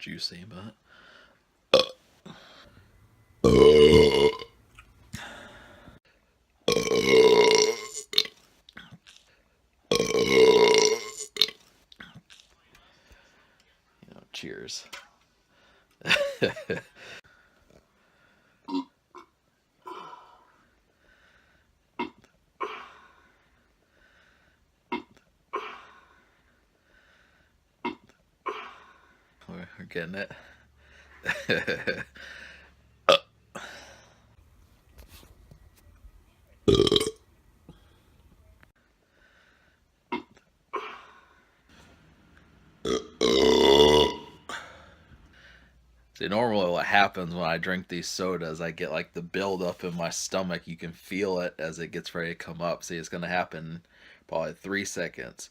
juicy, but. Cheers. We're getting it. See, normally what happens when I drink these sodas, I get like the build up in my stomach. You can feel it as it gets ready to come up. See, it's going to happen probably 3 seconds.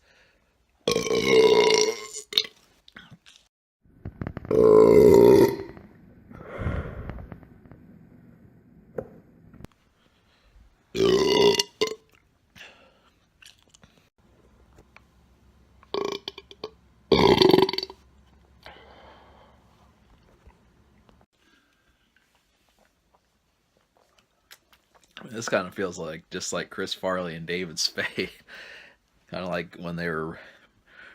This kind of feels like just like Chris Farley and David Spade. Kind of like when they were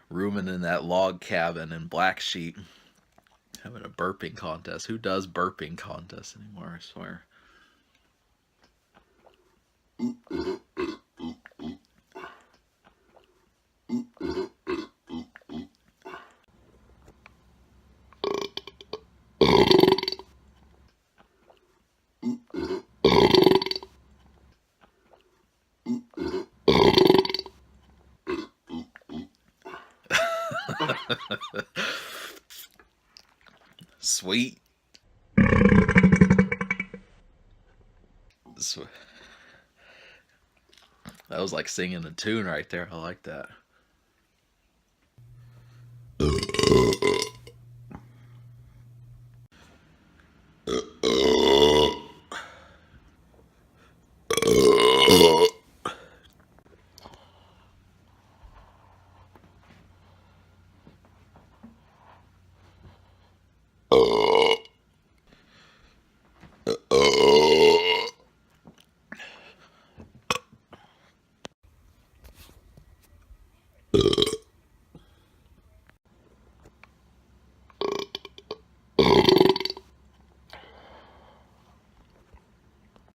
rooming in that log cabin in Black Sheep, having a burping contest. Who does burping contests anymore, I swear. Sweet. That was like singing a tune right there. I like that.